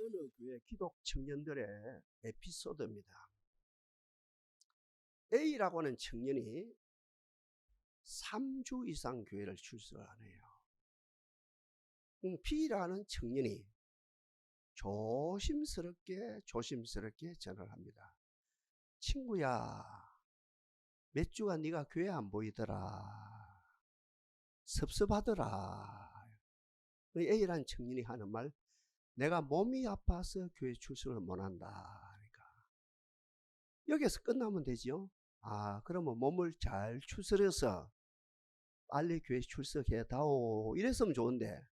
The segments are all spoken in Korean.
어느 교회 기독 청년들의 에피소드입니다. A라고 하는 청년이 3주 이상 교회를 출석을 안 해요. B라는 청년이 조심스럽게 전화를 합니다. 친구야, 몇 주간 네가 교회 안 보이더라. 섭섭하더라. A라는 청년이 하는 말, 내가 몸이 아파서 교회 출석을 못한다. 그러니까 여기서 끝나면 되죠. 그러면 몸을 잘 추스려서 빨리 교회 출석해다오. 이랬으면 좋은데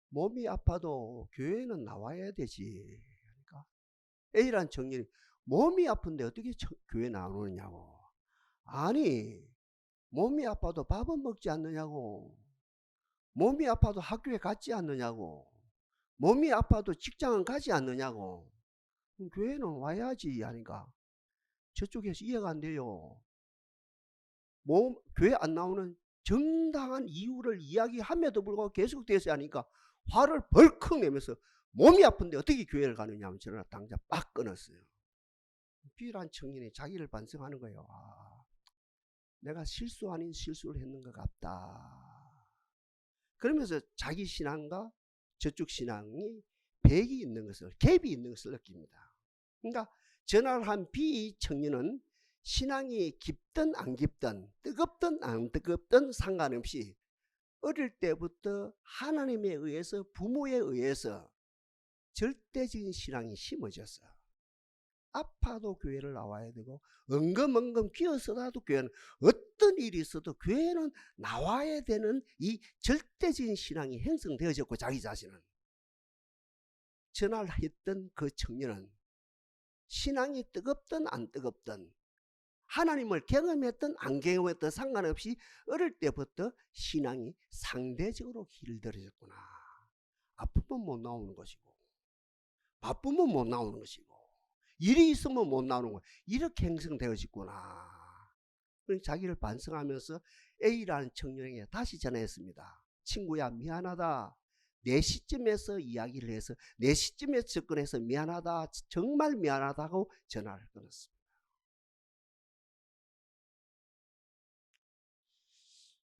몸이 아파도 교회는 나와야 되지. 그러니까 A라는 청년이 몸이 아픈데 어떻게 교회 나오느냐고. 아니, 몸이 아파도 밥은 먹지 않느냐고. 몸이 아파도 학교에 갔지 않느냐고. 몸이 아파도 직장은 가지 않느냐고. 교회는 와야지 하니까 저쪽에서 이해가 안 돼요. 교회 안 나오는 정당한 이유를 이야기함에도 불구하고 계속돼서 하니까 화를 벌컥 내면서 몸이 아픈데 어떻게 교회를 가느냐 하면 저는 당장 빡 끊었어요. B란 청년이 자기를 반성하는 거예요. 내가 실수 아닌 실수를 했는 것 같다. 그러면서 자기 신앙과 저쪽 신앙이 갭이 있는 것을 느낍니다. 그러니까 전화를 한 B 청년은 신앙이 깊든 안 깊든 뜨겁든 안 뜨겁든 상관없이 어릴 때부터 하나님에 의해서 부모에 의해서 절대적인 신앙이 심어졌어요. 아파도 교회를 나와야 되고 엉금엉금 기어서라도 교회는 어떤 일이 있어도 교회는 나와야 되는 이 절대적인 신앙이 형성되어졌고 자기 자신은 전화를 했던 그 청년은 신앙이 뜨겁든 안 뜨겁든 하나님을 경험했든 안 경험했든 상관없이 어릴 때부터 신앙이 상대적으로 길들여졌구나. 아프면 못 나오는 것이고 바쁘면 못 나오는 것이고 일이 있으면 못 나오는 거 이렇게 형성되어졌구나. 그래서 자기를 반성하면서 A라는 청년에게 다시 전화했습니다. 친구야, 미안하다. 내 시점에서 이야기를 해서 내 시점에서 접근해서 미안하다. 정말 미안하다고 전화를 끊었습니다.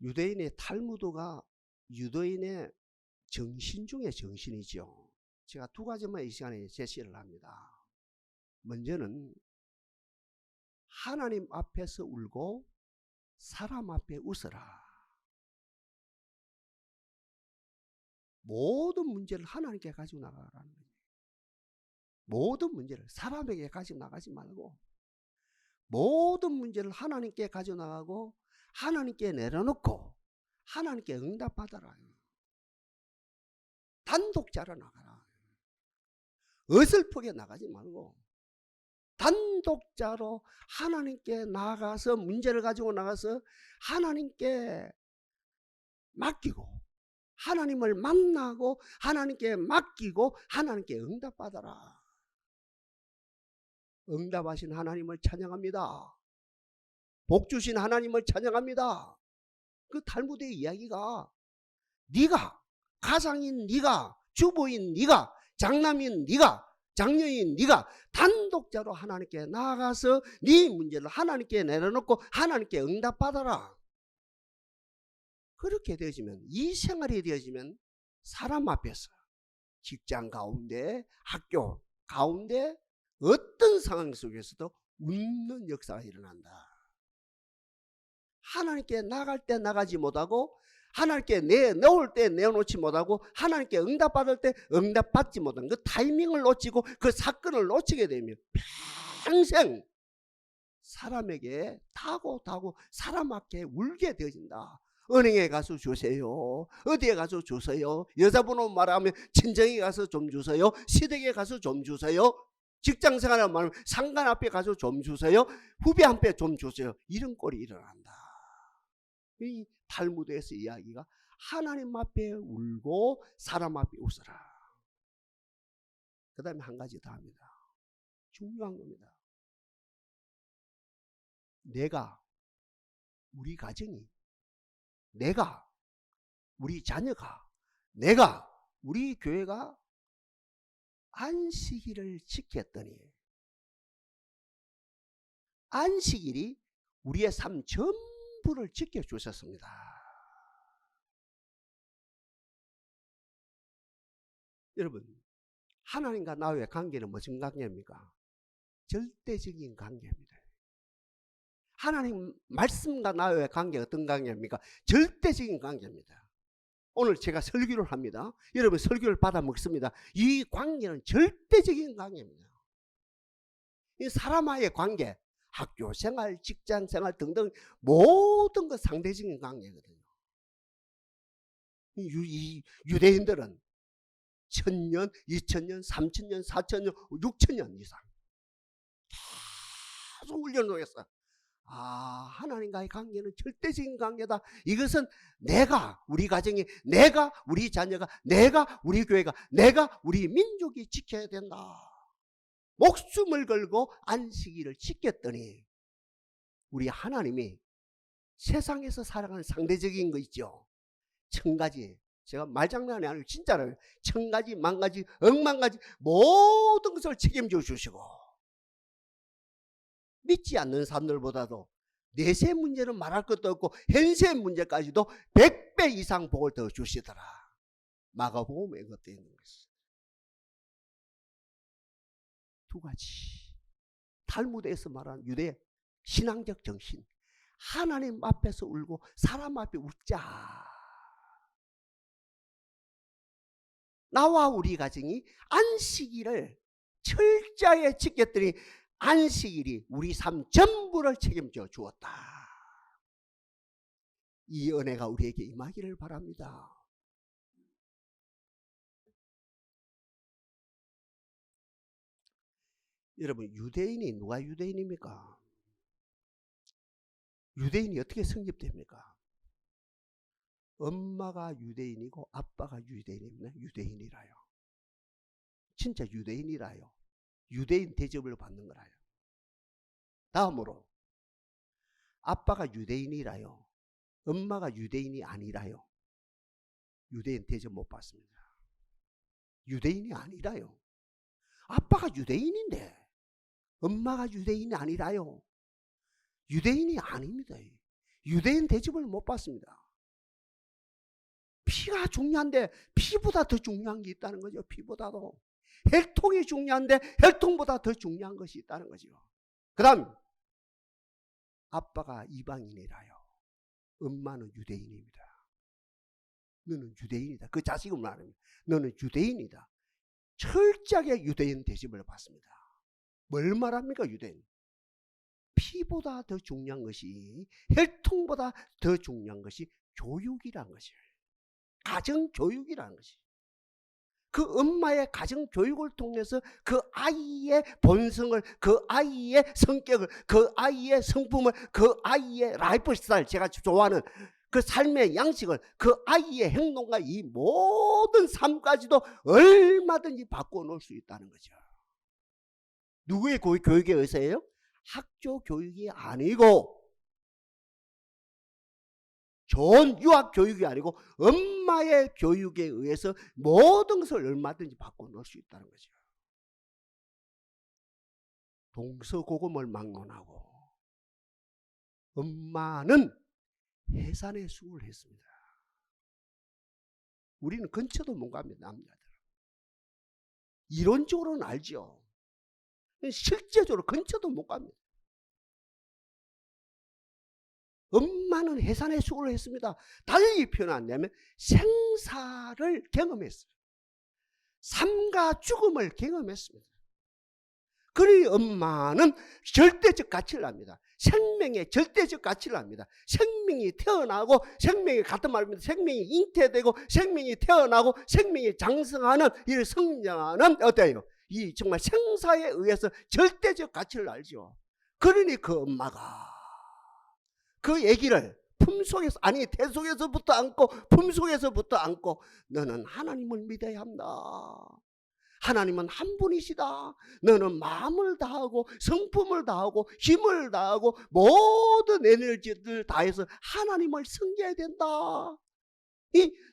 유대인의 탈무드가 유대인의 정신 중에 정신이죠. 제가 두 가지만 이 시간에 제시를 합니다. 먼저는 하나님 앞에서 울고 사람 앞에 웃어라. 모든 문제를 하나님께 가지고 나가라는 거예요. 모든 문제를 사람에게 가지고 나가지 말고 모든 문제를 하나님께 가지고 나가고 하나님께 내려놓고 하나님께 응답받아라. 단독자로 나가라. 어설프게 나가지 말고 단독자로 하나님께 나가서 문제를 가지고 나가서 하나님께 맡기고 하나님을 만나고 하나님께 맡기고 하나님께 응답받아라. 응답하신 하나님을 찬양합니다. 복 주신 하나님을 찬양합니다. 그 탈무드의 이야기가 네가 가장인 네가 주부인 네가 장남인 네가 장녀인 네가 단독자로 하나님께 나아가서 네 문제를 하나님께 내려놓고 하나님께 응답받아라. 그렇게 되어지면 이 생활이 되어지면 사람 앞에서 직장 가운데 학교 가운데 어떤 상황 속에서도 웃는 역사가 일어난다. 하나님께 나갈 때 나가지 못하고 하나님께 내놓을 때 내놓지 못하고 하나님께 응답받을 때 응답받지 못하는 그 타이밍을 놓치고 그 사건을 놓치게 되면 평생 사람에게 타고 사람 앞에 울게 되어진다. 은행에 가서 주세요. 어디에 가서 주세요. 여자번호 말하면 친정에 가서 좀 주세요. 시댁에 가서 좀 주세요. 직장생활을 말하면 상관 앞에 가서 좀 주세요. 후배 앞에 좀 주세요. 이런 꼴이 일어난다. 이 탈무드에서 이야기가 하나님 앞에 울고 사람 앞에 웃어라. 그 다음에 한 가지 더 합니다. 중요한 겁니다. 내가 우리 가정이 내가 우리 자녀가 내가 우리 교회가 안식일을 지켰더니 안식일이 우리의 삶 전부를 지켜주셨습니다. 여러분, 하나님과 나의 관계는 무슨 관계입니까? 절대적인 관계입니다. 하나님 말씀과 나의 관계가 어떤 관계입니까? 절대적인 관계입니다. 오늘 제가 설교를 합니다. 여러분 설교를 받아 먹습니다. 이 관계는 절대적인 관계입니다. 이 사람과의 관계, 학교 생활, 직장 생활 등등 모든 것 상대적인 관계거든요. 이 유대인들은 1000년, 2000년, 3000년, 4000년, 6000년 이상 계속 훈련을 했어요. 하나님과의 관계는 절대적인 관계다. 이것은 내가, 우리 가정이, 내가, 우리 자녀가, 내가, 우리 교회가, 내가, 우리 민족이 지켜야 된다. 목숨을 걸고 안식일을 지켰더니 우리 하나님이 세상에서 살아가는 상대적인 거 있죠. 1000가지, 제가 말장난이 아니고 진짜로요. 1000가지, 10,000가지, 10,000가지 모든 것을 책임져 주시고, 믿지 않는 사람들보다도 내세 문제는 말할 것도 없고 현세 문제까지도 100배 이상 복을 더 주시더라. 마가복음에 그것도 있는 것입니다. 두 가지. 탈무드에서 말하는 유대 신앙적 정신. 하나님 앞에서 울고 사람 앞에 웃자. 나와 우리 가정이 안식일을 철저하게 지켰더니 안식일이 우리 삶 전부를 책임져 주었다. 이 은혜가 우리에게 임하기를 바랍니다. 여러분, 유대인이 누가 유대인입니까? 유대인이 어떻게 성립됩니까? 엄마가 유대인이고 아빠가 유대인입니다. 유대인이라요. 진짜 유대인이라요. 유대인 대접을 받는 거라요. 다음으로 아빠가 유대인이라요. 엄마가 유대인이 아니라요. 유대인 대접 못 받습니다. 유대인이 아니라요. 아빠가 유대인인데 엄마가 유대인이 아니라요. 유대인이 아닙니다. 유대인 대접을 못 받습니다. 피가 중요한데 피보다 더 중요한 게 있다는 거죠. 피보다도. 혈통이 중요한데 혈통보다 더 중요한 것이 있다는 거죠. 그 다음 아빠가 이방인이라요. 엄마는 유대인입니다. 너는 유대인이다. 그 자식을 말합니다. 너는 유대인이다. 철저하게 유대인 대접을 받습니다. 뭘 말합니까? 유대인. 피보다 더 중요한 것이, 혈통보다 더 중요한 것이 교육이라는 것이에요. 가정교육이라는 것이. 그 엄마의 가정교육을 통해서 그 아이의 본성을, 그 아이의 성격을, 그 아이의 성품을, 그 아이의 라이프 스타일, 제가 좋아하는 그 삶의 양식을, 그 아이의 행동과 이 모든 삶까지도 얼마든지 바꿔놓을 수 있다는 거죠. 누구의 교육에 의해서예요? 학교 교육이 아니고, 좋은 유학 교육이 아니고 엄마의 교육에 의해서 모든 것을 얼마든지 바꿔놓을 수 있다는 거죠. 동서고금을 막론하고 엄마는 해산의 수고를 했습니다. 우리는 근처도 못 갑니다. 남자들. 이론적으로는 알죠. 실제적으로 근처도 못 갑니다. 엄마는 해산의 수고를 했습니다. 달리 표현하냐면 생사를 경험했어요. 삶과 죽음을 경험했습니다. 그러니 엄마는 절대적 가치를 압니다. 생명의 절대적 가치를 압니다. 생명이 태어나고, 생명이 같은 말입니다. 생명이 잉태되고, 생명이 태어나고, 생명이 장성하는, 이 성장하는, 어때요? 이 정말 생사에 의해서 절대적 가치를 알죠. 그러니 그 엄마가 그 얘기를 품속에서, 아니 태속에서부터 안고 품속에서부터 안고, 너는 하나님을 믿어야 한다. 하나님은 한 분이시다. 너는 마음을 다하고 성품을 다하고 힘을 다하고 모든 에너지를 다해서 하나님을 섬겨야 된다.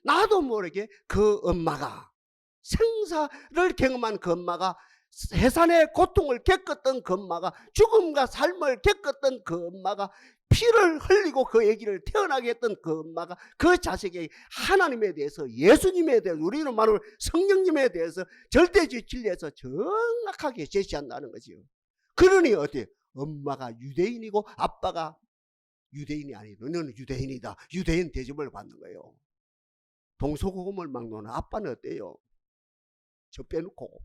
나도 모르게 그 엄마가 생사를 경험한 그 엄마가, 해산의 고통을 겪었던 그 엄마가, 죽음과 삶을 겪었던 그 엄마가, 피를 흘리고 그 아기를 태어나게 했던 그 엄마가 그 자식에게 하나님에 대해서, 예수님에 대해서, 우리는 말로 성령님에 대해서 절대주의 진리에서 정확하게 제시한다는 거지요. 그러니 어때요? 엄마가 유대인이고 아빠가 유대인이 아니고 너는 유대인이다, 유대인 대접을 받는 거예요. 동서고금을 막 노는 아빠는 어때요? 저 빼놓고.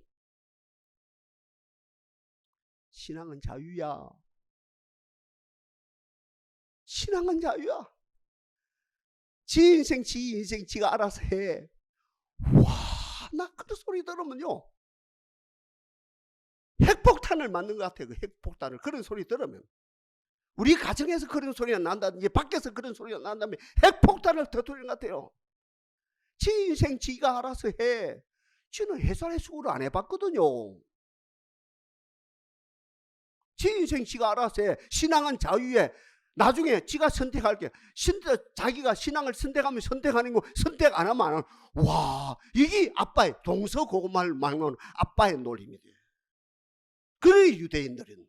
신앙은 자유야. 신앙은 자유야. 지 인생 지가 알아서 해. 와, 나 그런 소리 들으면요, 핵폭탄을 맞는 것 같아요. 그 핵폭탄을. 그런 소리 들으면, 우리 가정에서 그런 소리가 난다든지 밖에서 그런 소리가 난다면 핵폭탄을 터뜨리는 것 같아요. 지 인생 지가 알아서 해. 지는 해산의 수고를 안 해봤거든요. 지 인생 지가 알아서 해. 신앙은 자유에. 나중에 지가 선택할게. 자기가 신앙을 선택하면 선택하는 거, 선택 안 하면 안 하는. 와, 이게 아빠의, 동서고금을 막는 아빠의 논리입니다. 그래, 유대인들은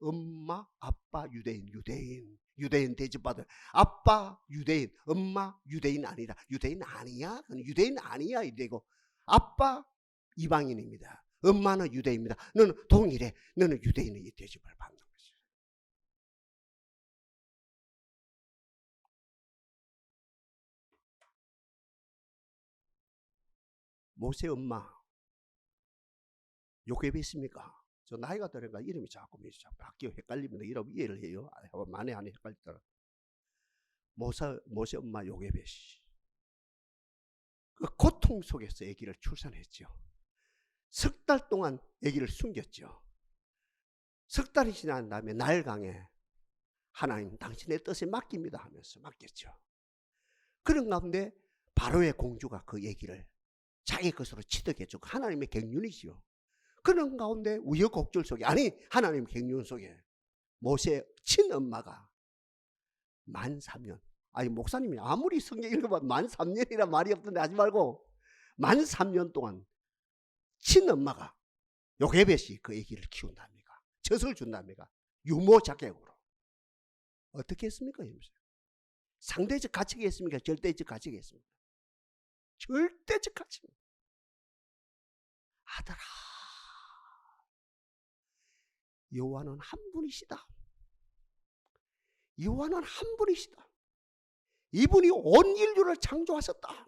엄마, 아빠, 유대인 대접받을. 아빠 유대인, 엄마 유대인 아니다. 유대인 아니야? 유대인 아니야 이래고, 아빠 이방인입니다. 엄마는 유대인입니다. 너는 동일해. 너는 유대인의 대접을 받는 거지. 모세 엄마 요괴비십니까? 저 나이가 들으니까 이름이 자꾸 바뀌어 헷갈립니다. 이름 이해를 해요. 만에 안에 헷갈리더라. 모세 엄마 요괴비시. 그 고통 속에서 아기를 출산했죠. 석 달 동안 아기를 숨겼죠. 석 달이 지난 다음에 날강에 하나님 당신의 뜻에 맡깁니다 하면서 맡겼죠. 그런 가운데 바로의 공주가 그 아기를 자기 것으로 취득해주고, 하나님의 경륜이죠. 그런 가운데 우여곡절 속에, 아니 하나님의 경륜 속에 모세의 친엄마가 만 3년, 아니 목사님이 아무리 성경 읽어봐도 만 3년이라 말이 없던데 하지 말고, 만 3년 동안 친엄마가 요게벳이 그 아기를 키운답니까? 젖을 준답니까? 유모 자격으로. 어떻게 했습니까? 상대적 가치가 있습니까? 절대적 가치가 있습니까? 절대적 가치입니다. 아들아, 여호와는 한 분이시다. 여호와는 한 분이시다. 이분이 온 인류를 창조하셨다.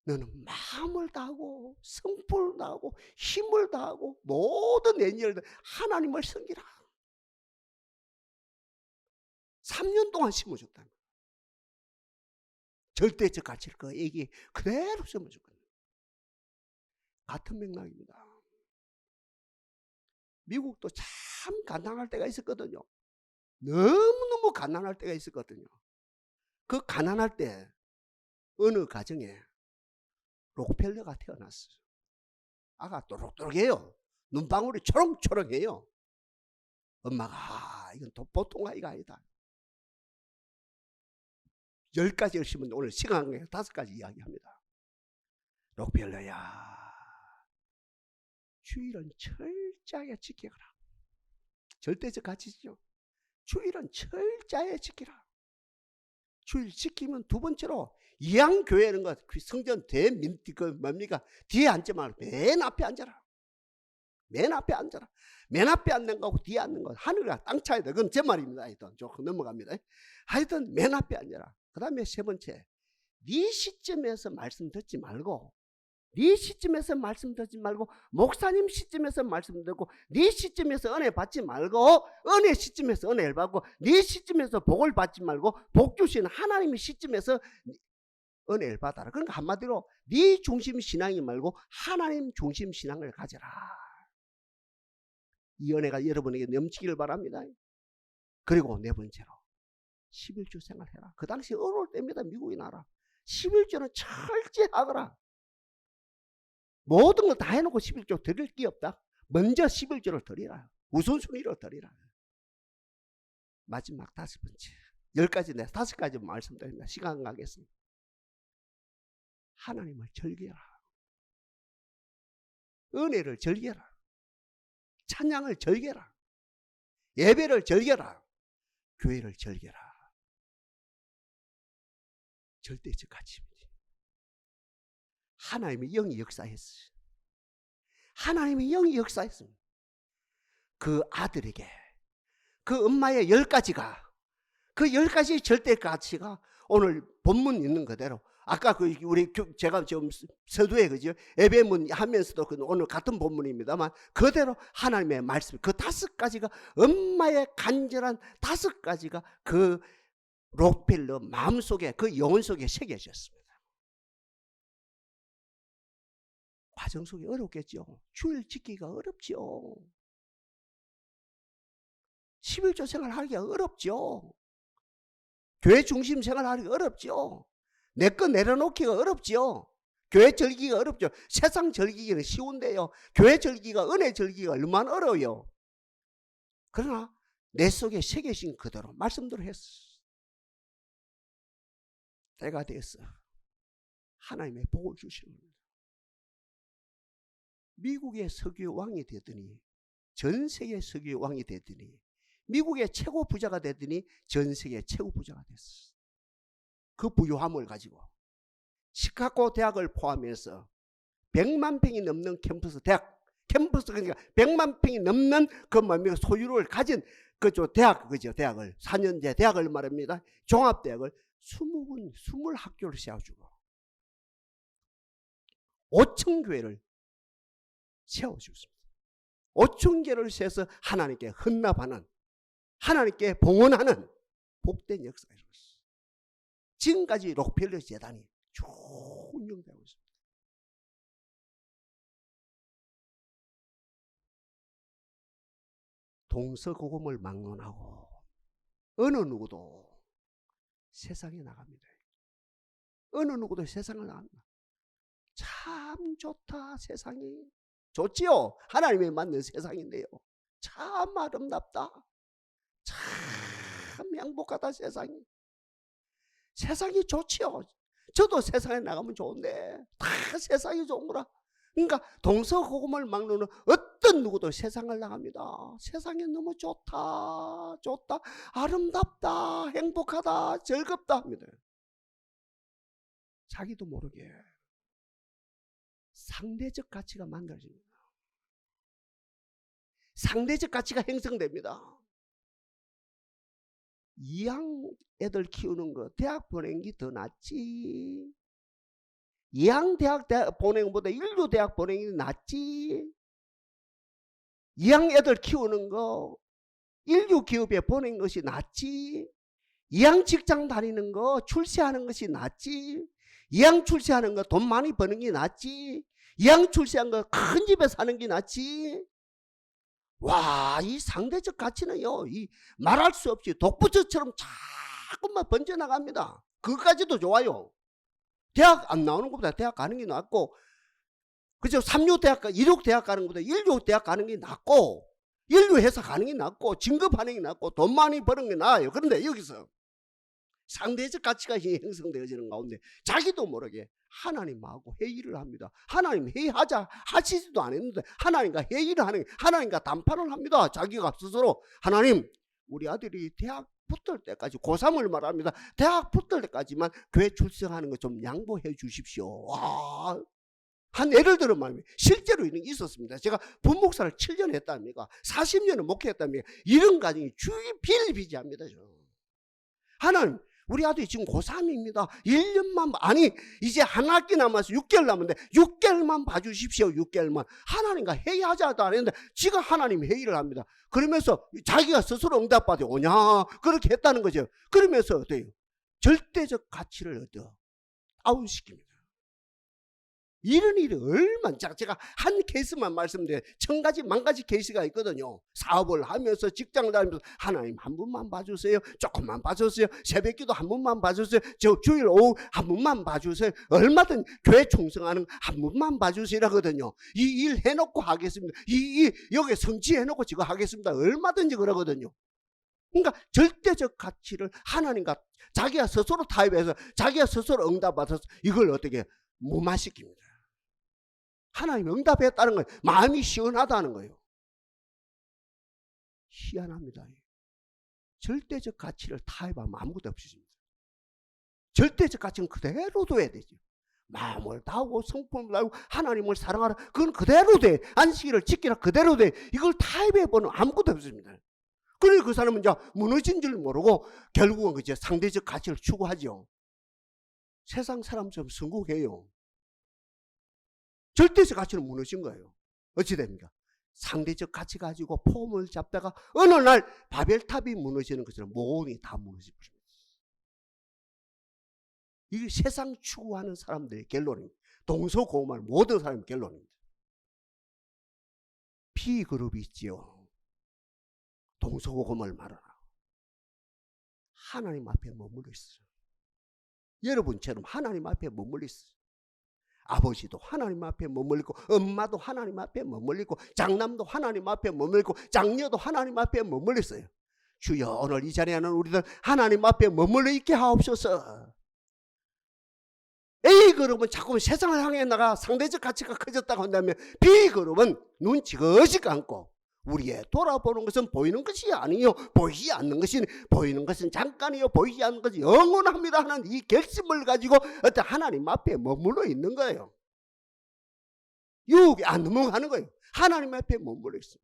너는 마음을 다하고 성품을 다하고 힘을 다하고 모든 에너지를 하나님을 섬기라. 3년 동안 심어줬다. 절대적 가치를 그 애기 그대로 심어줬거든요. 같은 맥락입니다. 미국도 참 가난할 때가 있었거든요. 너무너무 가난할 때가 있었거든요. 그 가난할 때 어느 가정에 록펠러가 태어났어요. 아가 또록또록해요. 눈방울이 초롱초롱해요. 엄마가 이건 보통 아이가 아니다. 10가지를 심었는데 오늘 시간 관계에서 5가지 이야기합니다. 록펠러야, 주일은 철저하게 지켜라. 절대적 가치죠. 주일은 철저하게 지키라. 주일 지키면 두 번째로 이양교회는 것, 성전 뭡니까? 뒤에 앉지 말고 맨 앞에 앉아라. 맨 앞에 앉아라. 맨 앞에 앉는 거하고 뒤에 앉는 거 하늘과 땅 차이다. 그건 제 말입니다. 하여튼 조금 넘어갑니다. 하여튼 맨 앞에 앉아라. 그 다음에 세 번째, 네 시점에서 말씀 듣지 말고, 네 시점에서 말씀 듣지 말고, 목사님 시점에서 말씀 듣고, 네 시점에서 은혜 받지 말고, 은혜 시점에서 은혜를 받고, 네 시점에서 복을 받지 말고, 복 주시는 하나님의 시점에서 은혜를 받아라. 그러니까 한마디로 네 중심 신앙이 말고 하나님 중심 신앙을 가져라. 이 은혜가 여러분에게 넘치기를 바랍니다. 그리고 네 번째로 11조 생활해라. 그 당시 어려울 때입니다. 미국이 나라 11조는 철저히 하거라. 모든 걸 다 해놓고 11조 드릴 게 없다. 먼저 11조를 드리라. 우선순위로 드리라. 마지막 5번째, 10가지 내 5가지 말씀드립니다. 시간 가겠습니다. 하나님을 즐겨라. 은혜를 즐겨라. 찬양을 즐겨라. 예배를 즐겨라. 교회를 즐겨라. 절대적 가치입니다. 하나님의 영이 역사했어요. 하나님의 영이 역사했습니다. 그 아들에게 그 엄마의 10가지가 그 10가지 절대 가치가 오늘 본문 있는 그대로 아까 우리 제가 좀 서두에 그죠 예배문 하면서도 오늘 같은 본문입니다만 그대로 하나님의 말씀 그 5가지가 엄마의 간절한 5가지가 그 록펠러 마음속에 그 영혼 속에 새겨졌습니다. 과정 속에 어렵겠죠. 주일 지키기가 어렵죠. 11조 생활하기가 어렵죠. 교회 중심 생활하기가 어렵죠. 내 거 내려놓기가 어렵죠. 교회 즐기기가 어렵죠. 세상 즐기기는 쉬운데요. 교회 즐기기가 은혜 즐기기가 얼마나 어려워요. 그러나 내 속에 새겨진 그대로 말씀대로 했어. 때가 됐어. 하나님의 복을 주시는 겁니다. 미국의 석유 왕이 되더니 전 세계 석유 왕이 되더니 미국의 최고 부자가 되더니 전 세계 최고 부자가 됐어. 그 부유함을 가지고 시카고 대학을 포함해서 100만 평이 넘는 캠퍼스 그러니까 100만 평이 넘는 그 소유를 가진 그죠 대학을 4년제 대학을 말합니다. 종합대학을 20학교를 세워주고 5천 교회를 세워주습니다. 5천 교회를 세워서 하나님께 헌납하는 하나님께 봉헌하는 복된 역사가 이루어졌어요. 지금까지 록펠러 재단이 쭉 운영되고 있습니다. 동서고금을 막론하고 어느 누구도 세상에 나갑니다. 어느 누구도 세상을 나갑니다. 참 좋다 세상이. 좋지요. 하나님이 만든 세상인데요. 참 아름답다. 참 행복하다 세상이. 세상이 좋지요. 저도 세상에 나가면 좋은데 다 세상이 좋은 거라. 그러니까 동서고금을 막론은 어떤 누구도 세상을 나갑니다. 세상이 너무 좋다 아름답다 행복하다 즐겁다 합니다. 자기도 모르게 상대적 가치가 만들어집니다. 상대적 가치가 형성됩니다. 이양 애들 키우는 거 대학 보내는 게 더 낫지. 이양 대학 보내는 것보다 인류 대학 보내는 게 낫지. 이양 애들 키우는 거 인류 기업에 보내는 것이 낫지. 이양 직장 다니는 거 출세하는 것이 낫지. 이양 출세하는 거 돈 많이 버는 게 낫지. 이양 출세한 거 큰 집에 사는 게 낫지. 와, 이 상대적 가치는요, 이 말할 수 없이 독부처처럼 자꾸만 번져나갑니다. 그것까지도 좋아요. 대학 안 나오는 것보다 대학 가는 게 낫고, 그죠? 3류 대학, 2류 대학 가는 것보다 1류 대학 가는 게 낫고, 1류 회사 가는 게 낫고, 진급하는 게 낫고, 돈 많이 버는 게 나아요. 그런데 여기서 상대적 가치가 형성되어지는 가운데 자기도 모르게 하나님하고 회의를 합니다. 하나님 회의하자 하시지도 않았는데 하나님과 회의를 하는, 하나님과 담판을 합니다. 자기가 스스로 하나님 우리 아들이 대학 붙을 때까지 고3을 말합니다. 대학 붙을 때까지만 교회 출석하는 거 좀 양보해 주십시오. 와, 한 예를 들어 말입니다. 실제로 이런 게 있었습니다. 제가 분목사를 7년 했답니까? 40년을 목회했답니까? 이런 과정이 비일비재합니다. 하나님 우리 아들이 지금 고3입니다. 1년만 아니 이제 한 학기 남아서 6개월 남았는데 6개월만 봐주십시오. 6개월만. 하나님과 회의하자도 안 했는데 지가 하나님 회의를 합니다. 그러면서 자기가 스스로 응답받아 오냐 그렇게 했다는 거죠. 그러면서 어때요? 절대적 가치를 얻어 다운시킵니다. 이런 일이 얼마나, 제가 한 케이스만 말씀드려요. 1000가지, 10,000가지 케이스가 있거든요. 사업을 하면서 직장을 다니면서 하나님 한 분만 봐주세요. 조금만 봐주세요. 새벽기도 한 분만 봐주세요. 저 주일 오후 한 분만 봐주세요. 얼마든 교회 충성하는 한 분만 봐주시라거든요. 이 일 해놓고 하겠습니다. 여기 성취해놓고 지금 하겠습니다. 얼마든지 그러거든요. 그러니까 절대적 가치를 하나님과 자기가 스스로 타협해서 자기가 스스로 응답받아서 이걸 어떻게 무마시킵니다. 하나님 응답했다는 거예요. 마음이 시원하다는 거예요. 희한합니다. 절대적 가치를 타협하면 아무것도 없어집니다. 절대적 가치는 그대로 둬야 되죠. 마음을 다하고 성품을 다하고 하나님을 사랑하라. 그건 그대로 돼. 안식일을 지키라. 그대로 돼. 이걸 타협해보면 아무것도 없습니다. 그러니 그 사람은 이제 무너진 줄 모르고 결국은 이제 상대적 가치를 추구하죠. 세상 사람처럼 성공해요. 절대적 가치는 무너진 거예요. 어찌 됩니까? 상대적 가치 가지고 폼을 잡다가 어느 날 바벨탑이 무너지는 것처럼 모험이 다 무너집니다. 이게 세상 추구하는 사람들의 결론입니다. 동서고금하는 모든 사람의 결론입니다. B그룹이 있지요. 동서고금을 말하라. 하나님 앞에 머물러 있어요. 여러분처럼 하나님 앞에 머물러 있어요. 아버지도 하나님 앞에 머물리고 엄마도 하나님 앞에 머물리고 장남도 하나님 앞에 머물리고 장녀도 하나님 앞에 머물러 있어요. 주여 오늘 이 자리에 있는 우리들 하나님 앞에 머물러 있게 하옵소서. A그룹은 자꾸 세상을 향해 나가 상대적 가치가 커졌다고 한다면 B그룹은 눈치거지 않고 우리의 돌아보는 것은 보이는 것이 아니요 보이지 않는 것이 보이는 것은 잠깐이요 보이지 않는 것이 영원합니다 하는 이 결심을 가지고 어떤 하나님 앞에 머물러 있는 거예요. 유혹이 안 넘어가는 거예요. 하나님 앞에 머물러 있어요.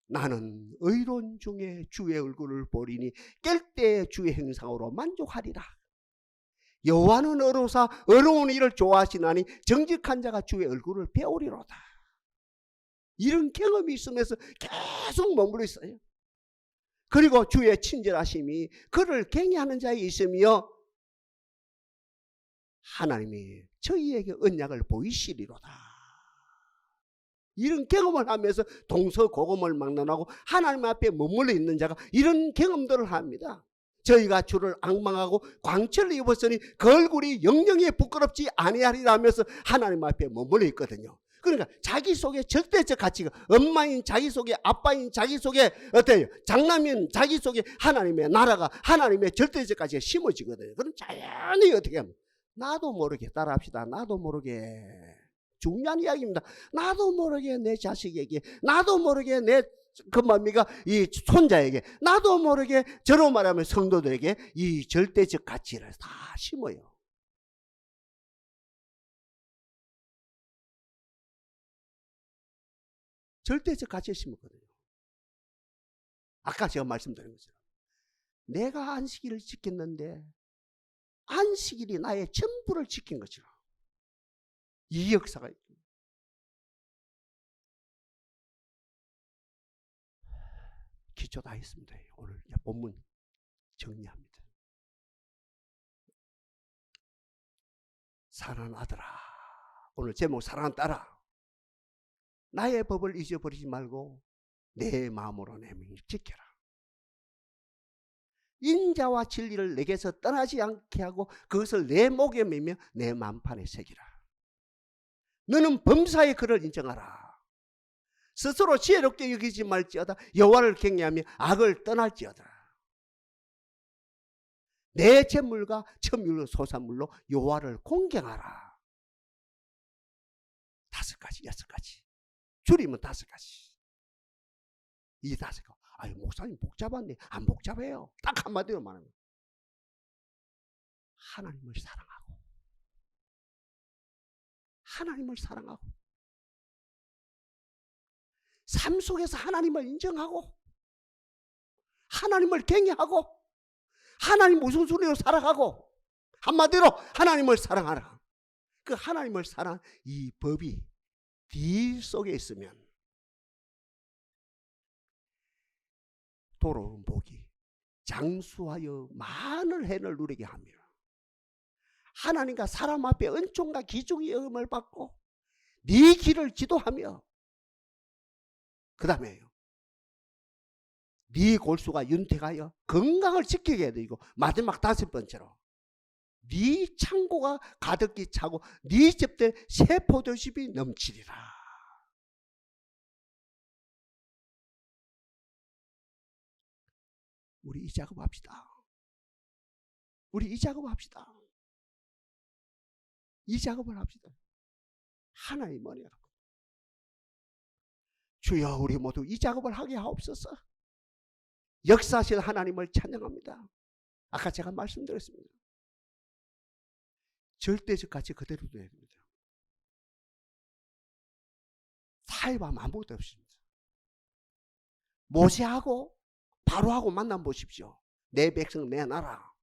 나는 의로운 중에 주의 얼굴을 보리니 깰 때 주의 행상으로 만족하리라. 여호와는 어로사 어려운 일을 좋아하시나니 정직한 자가 주의 얼굴을 배우리로다. 이런 경험이 있으면서 계속 머물러 있어요. 그리고 주의 친절하심이 그를 경외하는 자에 있으며 하나님이 저희에게 언약을 보이시리로다. 이런 경험을 하면서 동서고금을 막론하고 하나님 앞에 머물러 있는 자가 이런 경험들을 합니다. 저희가 주를 앙망하고 광채를 입었으니 그 얼굴이 영영에 부끄럽지 아니하리라 하면서 하나님 앞에 머물러 있거든요. 그러니까 자기 속에 절대적 가치가 엄마인 자기 속에 아빠인 자기 속에 어때요? 장남인 자기 속에 하나님의 나라가 하나님의 절대적 가치가 심어지거든요. 그럼 자연히 어떻게 하면 나도 모르게 따라합시다. 나도 모르게 중요한 이야기입니다. 나도 모르게 내 자식에게 나도 모르게 내 그 뭡니까? 이 손자에게 나도 모르게 저로 말하면 성도들에게 이 절대적 가치를 다 심어요. 절대적 가치를 심었거든요. 아까 제가 말씀드린 것처럼 내가 안식일을 지켰는데 안식일이 나의 전부를 지킨 것처럼 이 역사가 있습니다. 기초 다 했습니다. 오늘 본문 정리합니다. 사랑하는 아들아, 오늘 제목 사랑하는 딸아, 나의 법을 잊어버리지 말고 내 마음으로 내 명을 지켜라. 인자와 진리를 내게서 떠나지 않게 하고 그것을 내 목에 매며 내 만판에 새기라. 너는 범사의 그를 인정하라. 스스로 지혜롭게 여기지 말지어다. 여호와를 경외하며 악을 떠날지어다. 내 재물과 첨율로 소산물로 여호와를 공경하라. 5가지 6가지 줄이면 5가지. 이 5가지. 아유 목사님 복잡한데 안 복잡해요. 딱 한마디로 말하면 하나님을 사랑하고 하나님을 사랑하고 삶 속에서 하나님을 인정하고 하나님을 경외하고 하나님 우선순위로 살아가고 한마디로 하나님을 사랑하라. 그 하나님을 사랑하는 이 법이 네 속에 있으면 돌아오는 복이 장수하여 많은 해를 누리게 하며 하나님과 사람 앞에 은총과 기중의 여김을 받고 네 길을 지도하며 그 다음에요 네 골수가 윤택하여 건강을 지키게 되고 마지막 5번째로 네 창고가 가득히 차고 네 집에 새 포도즙이 넘치리라. 우리 이 작업합시다. 우리 이 작업합시다. 이 작업을 합시다. 하나님 은혜로. 주여 우리 모두 이 작업을 하게 하옵소서. 역사하실 하나님을 찬양합니다. 아까 제가 말씀드렸습니다. 절대적 가치 그대로 둬야 됩니다. 사회와 아무것도 없습니다. 모세하고 바로하고 만나 보십시오. 내 백성 내놔라.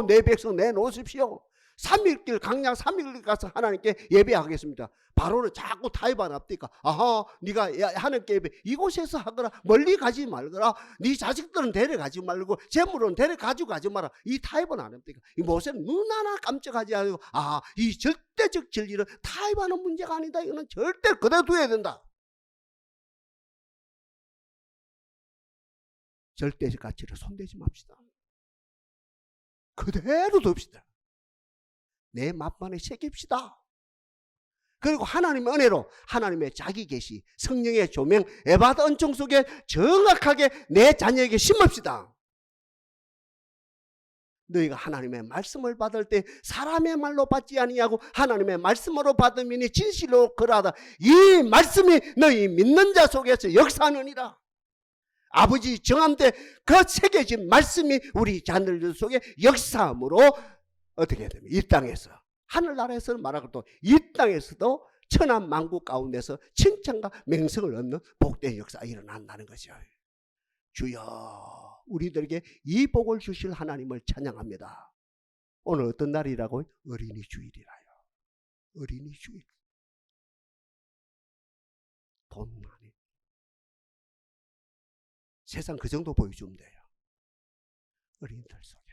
내 백성 내놓으십시오. 3일길 강양 3일길 가서 하나님께 예배하겠습니다. 바로는 자꾸 타협안 합니까? 네가 하나님께 예배 이곳에서 하거라. 멀리 가지 말거라. 네 자식들은 데려가지 말고 재물은 데려가지고 가지 마라. 이 타협은 안 합니까? 이 모세는 눈 하나 깜짝하지 않고 이 절대적 진리는 타협하는 문제가 아니다. 이거는 절대 그대로 둬야 된다. 절대적 가치를 손대지 맙시다. 그대로 둡시다. 내 맛반에 새깁시다. 그리고 하나님의 은혜로 하나님의 자기 계시, 성령의 조명, 에바드 은총 속에 정확하게 내 자녀에게 심읍시다. 너희가 하나님의 말씀을 받을 때 사람의 말로 받지 아니하고 하나님의 말씀으로 받으면 진실로 그러하다. 이 말씀이 너희 믿는 자 속에서 역사하느니라. 아버지 정함 때 그 새겨진 말씀이 우리 자녀들 속에 역사함으로 어떻게 해야 됩니까? 이 땅에서 하늘나라에서는 말하고 또 이 땅에서도 천한 만국 가운데서 칭찬과 명성을 얻는 복된 역사가 일어난다는 거죠. 주여 우리들에게 이 복을 주실 하나님을 찬양합니다. 오늘 어떤 날이라고요? 어린이 주일이라요. 어린이 주일. 돈 많이. 세상 그 정도 보여주면 돼요. 어린이들 속에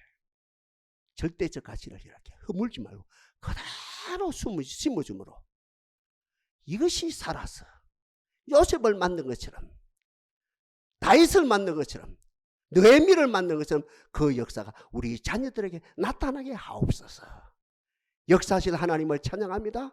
절대적 가치를 이렇게 허물지 말고 그대로 심어줌으로 이것이 살아서 요셉을 만든 것처럼 다윗을 만든 것처럼 느헤미를 만든 것처럼 그 역사가 우리 자녀들에게 나타나게 하옵소서. 역사하실 하나님을 찬양합니다.